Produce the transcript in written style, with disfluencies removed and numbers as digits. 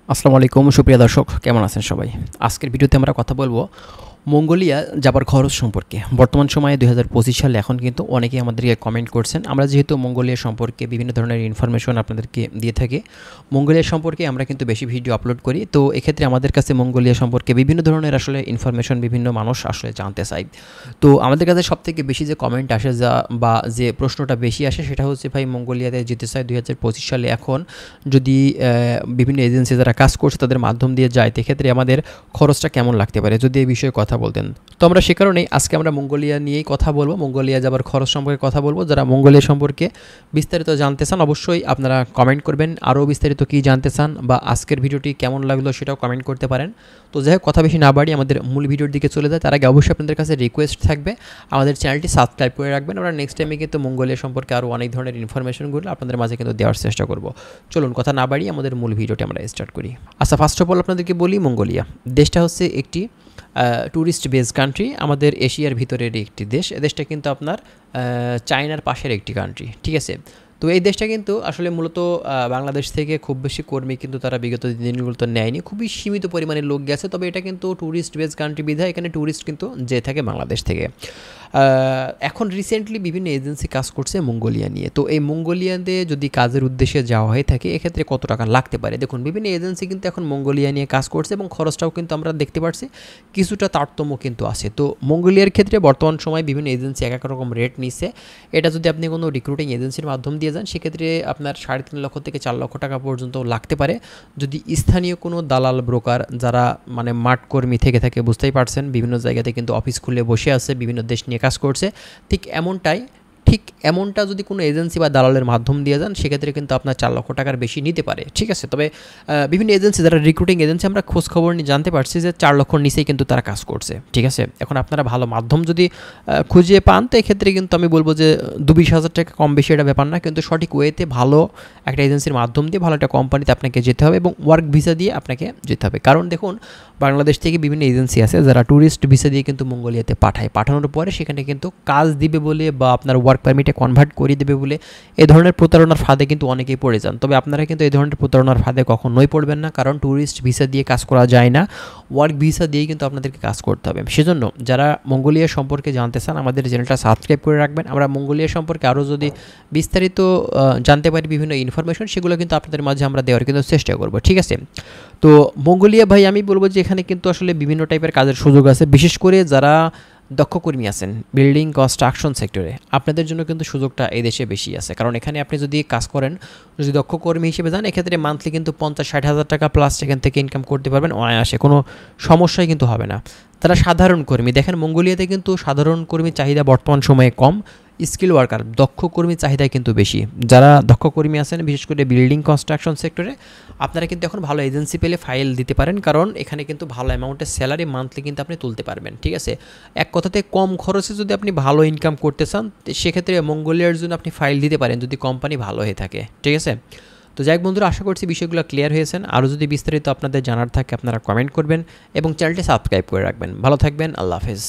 আসসালামু আলাইকুম সুপ্রিয় দর্শক, কেমন আছেন সবাই? আজকের ভিডিওতে আমরা কথা বলবো মঙ্গোলিয়া যাবার খরচ সম্পর্কে। বর্তমান সময়ে ২০২৫ সালে এখন কিন্তু অনেকেই আমাদেরকে কমেন্ট করছেন। আমরা যেহেতু মঙ্গোলিয়া সম্পর্কে বিভিন্ন ধরনের ইনফরমেশন আপনাদেরকে দিয়ে থাকি, মঙ্গোলিয়া সম্পর্কে আমরা কিন্তু বেশি ভিডিও আপলোড করি। তো এক্ষেত্রে আমাদের কাছে মঙ্গোলিয়া সম্পর্কে বিভিন্ন ধরনের আসলে ইনফরমেশন বিভিন্ন মানুষ আসলে জানতে চায়। তো আমাদের কাছে সবথেকে বেশি যে কমেন্ট আসে বা যে প্রশ্নটা বেশি আসে সেটা হচ্ছে, ভাই মঙ্গোলিয়াতে যেতে চাই ২০২৫ সালে, এখন যদি বিভিন্ন এজেন্সি যারা কাজ করছে তাদের মাধ্যম দিয়ে যায়, সেক্ষেত্রে আমাদের খরচটা কেমন লাগতে পারে, যদি এই বিষয়ে কথা বলতেন। তো আমরা সে কারণেই আজকে আমরা মঙ্গোলিয়া নিয়েই কথা বলবো, মঙ্গোলিয়া যাবার খরচ সম্পর্কে কথা বলবো। যারা মঙ্গোলিয়া সম্পর্কে বিস্তারিত জানতে চান অবশ্যই আপনারা কমেন্ট করবেন, আরও বিস্তারিত কী জানতে চান বা আজকের ভিডিওটি কেমন লাগলো সেটাও কমেন্ট করতে পারেন। তো যাই হোক, কথা বেশি না বাড়ি আমাদের মূল ভিডিওর দিকে চলে যায়। তার আগে অবশ্যই আপনাদের কাছে রিকোয়েস্ট থাকবে আমাদের চ্যানেলটি সাবস্ক্রাইব করে রাখবেন। আমরা নেক্সট টাইমে কিন্তু মঙ্গোলিয়া সম্পর্কে আরও অনেক ধরনের ইনফরমেশনগুলো আপনাদের মাঝে কিন্তু দেওয়ার চেষ্টা করব। চলুন কথা না বাড়িয়ে আমাদের মূল ভিডিওটি আমরা স্টার্ট করি। আচ্ছা, ফার্স্ট অফ অল আপনাদেরকে বলি, মঙ্গোলিয়া দেশটা হচ্ছে একটি ট্যুরিস্ট বেস কান্ট্রি, আমাদের এশিয়ার ভিতরের একটি দেশ। দেশটা কিন্তু আপনার চায়নার পাশের একটি কান্ট্রি, ঠিক আছে? তো এই দেশটা কিন্তু আসলে মূলত বাংলাদেশ থেকে খুব বেশি কর্মী কিন্তু তারা বিগত দিনগুলোতে নেয়নি, খুবই সীমিত পরিমাণে লোক গেছে। তবে এটা কিন্তু ট্যুরিস্ট বেস কান্ট্রি বিধায় এখানে ট্যুরিস্ট কিন্তু যেয়ে থাকে বাংলাদেশ থেকে। এখন রিসেন্টলি বিভিন্ন এজেন্সি কাজ করছে মঙ্গোলিয়া নিয়ে। তো এই মঙ্গোলিয়াতে যদি কাজের উদ্দেশ্যে যাওয়া হয়ে থাকে, এক্ষেত্রে কত টাকা লাগতে পারে? দেখুন, বিভিন্ন এজেন্সি কিন্তু এখন মঙ্গোলিয়া নিয়ে কাজ করছে এবং খরচটাও কিন্তু আমরা দেখতে পাচ্ছি কিছুটা তারতম্য কিন্তু আছে। তো মঙ্গোলিয়ার ক্ষেত্রে বর্তমান সময় বিভিন্ন এজেন্সি এক এক রকম রেট নিচ্ছে। এটা যদি আপনি কোনো রিক্রুটিং এজেন্সির মাধ্যম দিয়ে যান, সেক্ষেত্রে আপনার ৩.৫ লক্ষ থেকে ৪ লক্ষ টাকা পর্যন্ত লাগতে পারে। যদি স্থানীয় কোনো দালাল ব্রোকার যারা মানে মাঠ কর্মী থেকে থাকে, বুঝতেই পারছেন বিভিন্ন জায়গাতে কিন্তু অফিস খুলে বসে আছে, বিভিন্ন দেশ নিয়ে কাজ করছে, ঠিক এমনটা যদি কোনো এজেন্সি বা দালালের মাধ্যম দিয়ে যান, সেক্ষেত্রে কিন্তু আপনার ৪ লক্ষ টাকার বেশি নিতে পারে, ঠিক আছে? তবে বিভিন্ন এজেন্সি যারা রিক্রুটিং এজেন্সি, আমরা খোঁজ খবর নিয়ে জানতে পারছি যে ৪ লক্ষর নিচেই কিন্তু তারা কাজ করছে, ঠিক আছে? এখন আপনারা ভালো মাধ্যম যদি খুঁজে পান, তো এক্ষেত্রে কিন্তু আমি বলবো যে ২-২০ হাজার টাকা কম বেশি এটা ব্যাপার না, কিন্তু সঠিক ওয়েতে ভালো একটা এজেন্সির মাধ্যম দিয়ে ভালো একটা কোম্পানিতে আপনাকে যেতে হবে এবং ওয়ার্ক ভিসা দিয়ে আপনাকে যেতে হবে। কারণ দেখুন, বাংলাদেশ থেকে বিভিন্ন এজেন্সি আছে যারা ট্যুরিস্ট ভিসা দিয়ে কিন্তু মঙ্গোলিয়াতে পাঠানোর পরে সেখানে কিন্তু কাজ দিবে বলে বা আপনার ওয়ার্ক পারমিটে কনভার্ট করে দেবে বলে এই ধরনের প্রতারণার ফাঁদে কিন্তু অনেকেই পড়ে যান। তবে আপনারা কিন্তু এই ধরনের প্রতারণার ফাঁদে কখনোই পড়বেন না, কারণ ট্যুরিস্ট ভিসা দিয়ে কাজ করা যায় না, ওয়ার্ক ভিসা দিয়েই কিন্তু আপনাদেরকে কাজ করতে হবে। সেজন্য যারা মঙ্গোলিয়া সম্পর্কে জানতে চান, আমাদের চ্যানেলটা সাবস্ক্রাইব করে রাখবেন। আমরা মঙ্গোলিয়া সম্পর্কে আরও যদি বিস্তারিত জানতে পারি বিভিন্ন ইনফরমেশন, সেগুলো কিন্তু আপনাদের মাঝে আমরা দেওয়ার কিন্তু চেষ্টা করব, ঠিক আছে? তো মঙ্গোলিয়া ভাই, আমি বলবো যে এখানে কিন্তু আসলে বিভিন্ন টাইপের কাজের সুযোগ আছে, বিশেষ করে যারা দক্ষ কর্মী আছেন বিল্ডিং কনস্ট্রাকশন সেক্টরে, আপনাদের জন্য কিন্তু সুযোগটা এই দেশে বেশি আছে। কারণ এখানে আপনি যদি কাজ করেন, যদি দক্ষ কর্মী হিসেবে যান, এক্ষেত্রে মান্থলি কিন্তু ৫০-৬০ হাজার টাকা প্লাস সেখান থেকে ইনকাম করতে পারবেন অনায়াসে, কোনো সমস্যাই কিন্তু হবে না। তারা সাধারণ কর্মী, দেখেন মঙ্গোলিয়াতে কিন্তু সাধারণ কর্মীর চাহিদা বর্তমান সময়ে কম, স্কিল ওয়ার্কার দক্ষ কর্মীর চাহিদা কিন্তু বেশি। যারা দক্ষ কর্মী আছেন বিশেষ করে বিল্ডিং কনস্ট্রাকশন সেক্টরে, আপনারা কিন্তু এখন ভালো এজেন্সি পেলে ফাইল দিতে পারেন, কারণ এখানে কিন্তু ভালো অ্যামাউন্টের স্যালারি মান্থলি কিন্তু আপনি তুলতে পারবেন, ঠিক আছে? এক কথাতে কম খরচে যদি আপনি ভালো ইনকাম করতে চান, সেক্ষেত্রে মঙ্গোলিয়ার জন্য আপনি ফাইল দিতে পারেন যদি কোম্পানি ভালো হয়ে থাকে, ঠিক আছে? তো যাই হোক বন্ধুরা, আশা করছি বিষয়গুলো ক্লিয়ার হয়েছেন। আরও যদি বিস্তারিত আপনাদের জানার থাকে আপনারা কমেন্ট করবেন এবং চ্যানেলটি সাবস্ক্রাইব করে রাখবেন। ভালো থাকবেন, আল্লাহ হাফেজ।